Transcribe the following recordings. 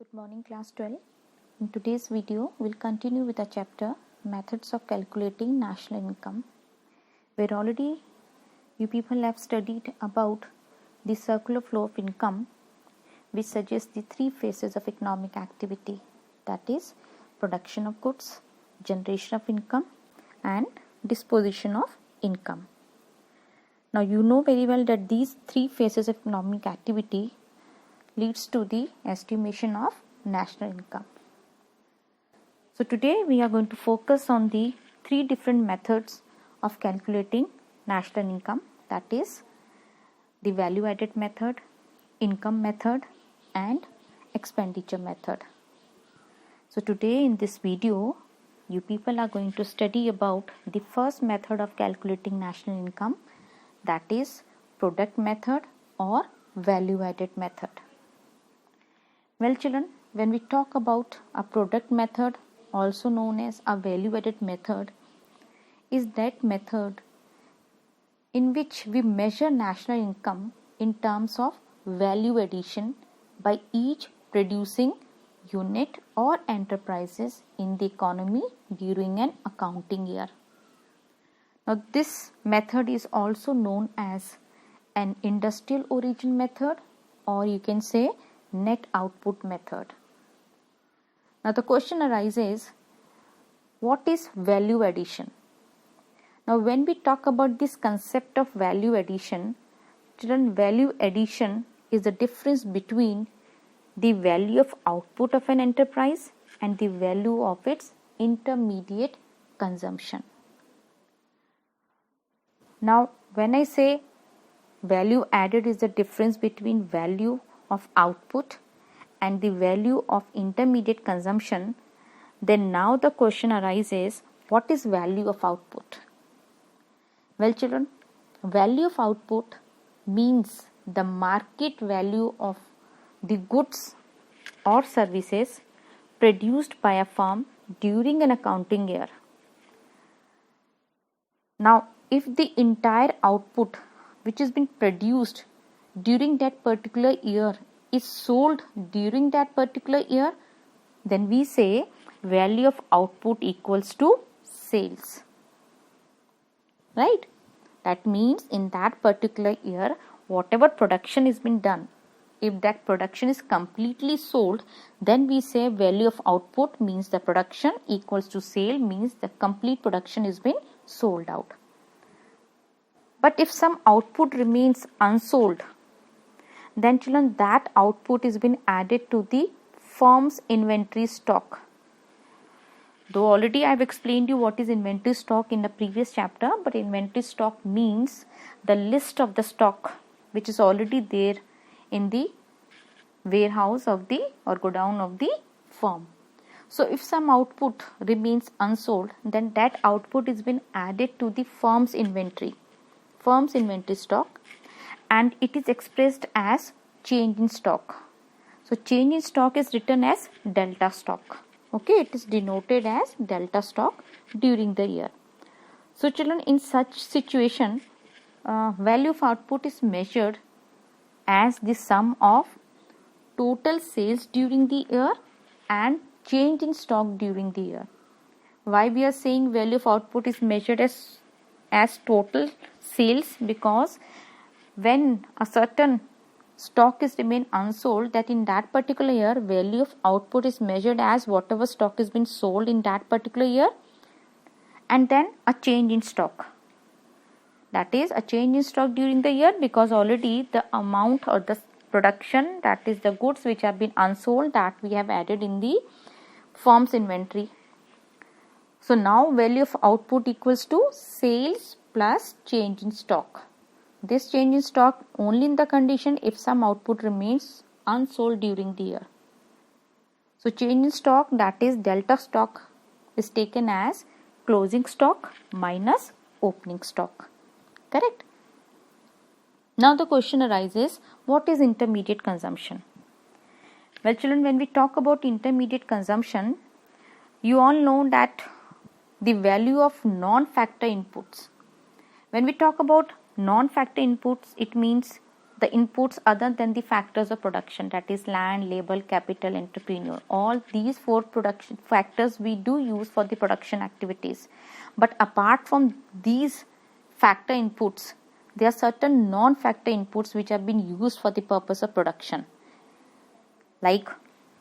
Good morning, class 12. In today's video, we'll continue with the chapter Methods of Calculating National Income, where already you people have studied about the circular flow of income, which suggests the three phases of economic activity, that is, production of goods, generation of income, and disposition of income. Now, you know very well that these three phases of economic activity leads to the estimation of national income. So today we are going to focus on the three different methods of calculating national income, that is the value added method, income method, and expenditure method. So today in this video you people are going to study about the first method of calculating national income, that is product method or value added method. Well children, when we talk about a product method, also known as a value added method, is that method in which we measure national income in terms of value addition by each producing unit or enterprises in the economy during an accounting year. Now this method is also known as an industrial origin method, or you can say net output method. Now the question arises, what is value addition? Now when we talk about this concept of value addition, children, value addition is the difference between the value of output of an enterprise and the value of its intermediate consumption. Now when I say value added is the difference between value of output and the value of intermediate consumption, then now the question arises, what is value of output? Well children, value of output means the market value of the goods or services produced by a firm during an accounting year. Now if the entire output which has been produced during that particular year is sold during that particular year, then we say value of output equals to sales. Right? That means in that particular year, whatever production has been done, if that production is completely sold, then we say value of output means the production equals to sale, means the complete production is been sold out. But if some output remains unsold, then children, that output is been added to the firm's inventory stock. Though already I have explained you what is inventory stock in the previous chapter, but inventory stock means the list of the stock which is already there in the warehouse of the or godown of the firm. So if some output remains unsold, then that output is been added to the firm's inventory stock, and it is expressed as change in stock. So change in stock is written as delta stock. Okay, it is denoted as delta stock during the year. So children, in such situation, value of output is measured as the sum of total sales during the year and change in stock during the year. Why we are saying value of output is measured as total sales? Because when a certain stock is remain unsold, that in that particular year value of output is measured as whatever stock has been sold in that particular year, and then a change in stock, that is a change in stock during the year, because already the amount or the production, that is the goods which have been unsold, that we have added in the firm's inventory. So now value of output equals to sales plus change in stock. This change in stock only in the condition if some output remains unsold during the year. So change in stock, that is delta stock, is taken as closing stock minus opening stock. Correct? Now the question arises, what is intermediate consumption? Well children, when we talk about intermediate consumption, you all know that the value of non-factor inputs. When we talk about non-factor inputs, it means the inputs other than the factors of production, that is land, labor, capital, entrepreneur. All these 4 production factors we do use for the production activities. But apart from these factor inputs, there are certain non-factor inputs which have been used for the purpose of production, like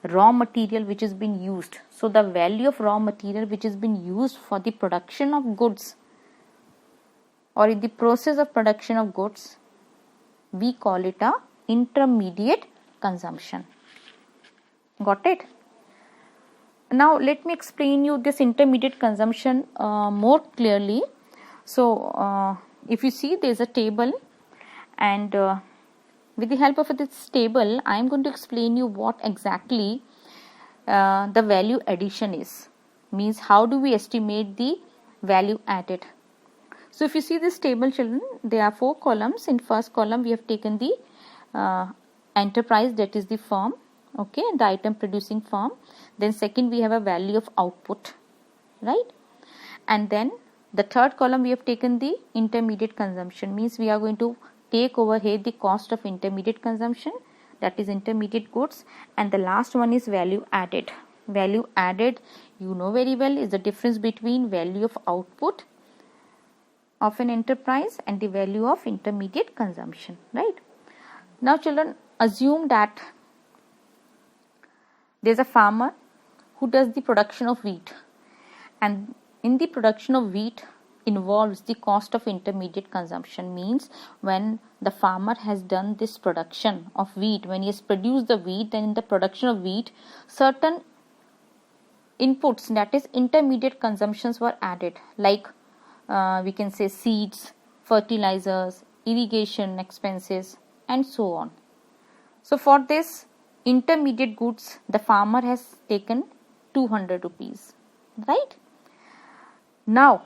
raw material which is being used. So the value of raw material which is being used for the production of goods or in the process of production of goods, we call it a intermediate consumption. Got it? Now let me explain you this intermediate consumption more clearly. So if you see, there is a table, and with the help of this table I am going to explain you what exactly the value addition is. Means how do we estimate the value added. So if you see this table, children, there are 4 columns. In first column we have taken the enterprise, that is the firm, okay, the item producing firm. Then second we have a value of output, right? And then the third column we have taken the intermediate consumption, means we are going to take over here the cost of intermediate consumption, that is intermediate goods. And the last one is value added. Value added, you know very well, is the difference between value of output of an enterprise and the value of intermediate consumption, right? Now children, assume that there is a farmer who does the production of wheat, and in the production of wheat involves the cost of intermediate consumption. Means when the farmer has done this production of wheat, when he has produced the wheat, then in the production of wheat certain inputs, that is intermediate consumptions, were added, like we can say seeds, fertilizers, irrigation expenses, and so on. So for this intermediate goods the farmer has taken 200 rupees, right? Now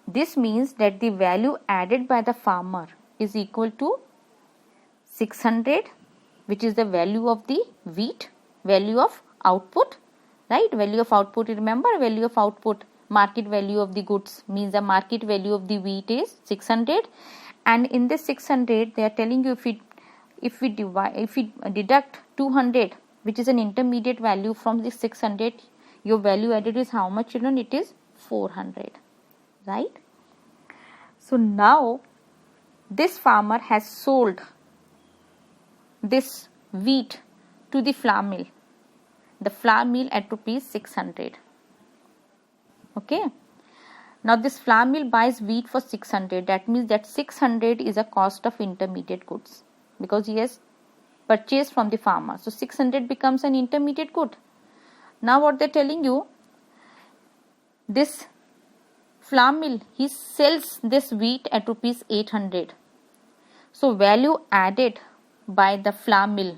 this means that the value added by the farmer is equal to 600, which is the value of the wheat, value of output, right? Value of output, remember, value of output, market value of the goods, means the market value of the wheat is 600. And in this 600 they are telling you, if we deduct 200, which is an intermediate value, from the 600, your value added is how much, children? It is 400, right? So now this farmer has sold this wheat to the flour mill, at rupees 600. Okay, now this flour mill buys wheat for 600. That means that 600 is a cost of intermediate goods, because he has purchased from the farmer. So 600 becomes an intermediate good. Now what they are telling you, this flour mill, he sells this wheat at rupees 800. So value added by the flour mill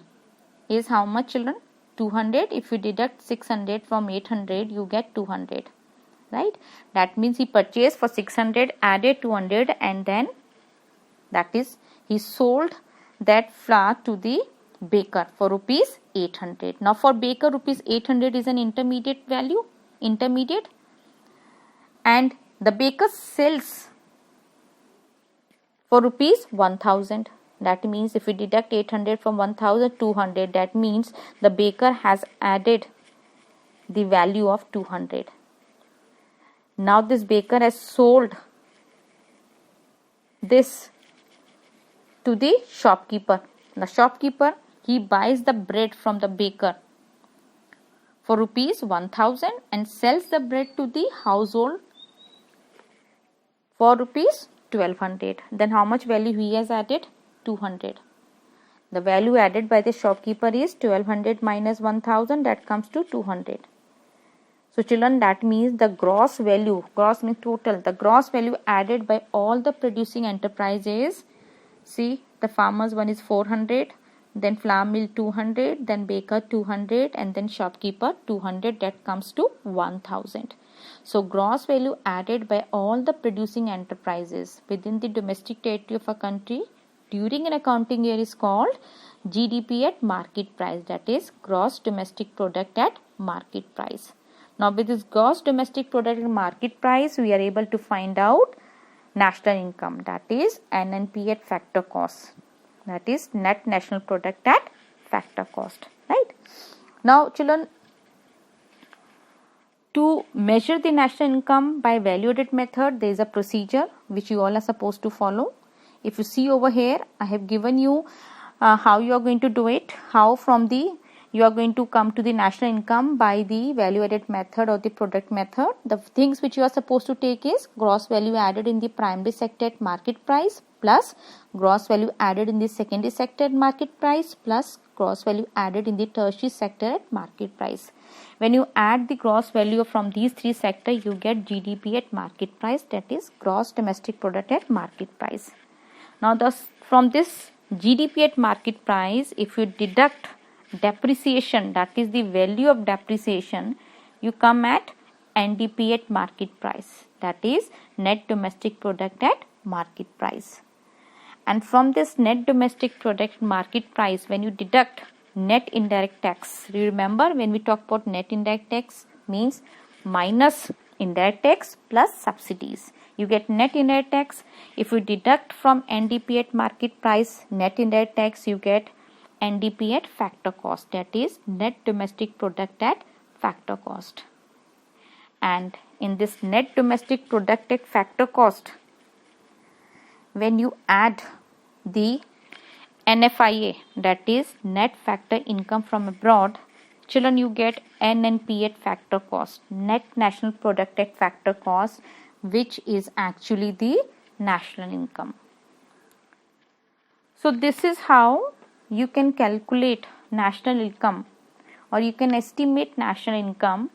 is how much, children? 200. If you deduct 600 from 800, you get 200, right? That means he purchased for 600, added 200, and then that is he sold that flour to the baker for rupees 800. Now for baker, rupees 800 is an intermediate value, and the baker sells for rupees 1000. That means if we deduct 800 from 1000, 200, that means the baker has added the value of 200. Now this baker has sold this to the shopkeeper. The shopkeeper, he buys the bread from the baker for rupees 1000 and sells the bread to the household for rupees 1200. Then how much value he has added? 200. The value added by the shopkeeper is 1200 minus 1000, that comes to 200. So children, that means the gross value, gross means total, the gross value added by all the producing enterprises, see, the farmers one is 400, then flour mill 200, then baker 200, and then shopkeeper 200, that comes to 1000. So gross value added by all the producing enterprises within the domestic territory of a country during an accounting year is called GDP at market price, that is gross domestic product at market price. Now with this gross domestic product at market price, we are able to find out national income, that is NNP at factor cost, that is net national product at factor cost, right? Now children, to measure the national income by value added method, there is a procedure which you all are supposed to follow. If you see over here, I have given you how you are going to do it, how from the you are going to come to the national income by the value added method or the product method. The things which you are supposed to take is gross value added in the primary sector at market price plus gross value added in the secondary sector at market price plus gross value added in the tertiary sector at market price. When you add the gross value from these three sectors, you get GDP at market price, that is gross domestic product at market price. Now from this GDP at market price, if you deduct depreciation, that is the value of depreciation, you come at NDP at market price, that is net domestic product at market price. And from this net domestic product market price, when you deduct net indirect tax, you remember when we talk about net indirect tax means minus indirect tax plus subsidies, you get net indirect tax. If you deduct from NDP at market price net indirect tax, you get NDP at factor cost, that is net domestic product at factor cost. And in this net domestic product at factor cost, when you add the NFIA, that is net factor income from abroad, children, you get NNP at factor cost, net national product at factor cost, which is actually the national income. So this is how you can calculate national income, or you can estimate national income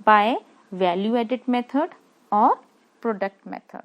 by value added method or product method.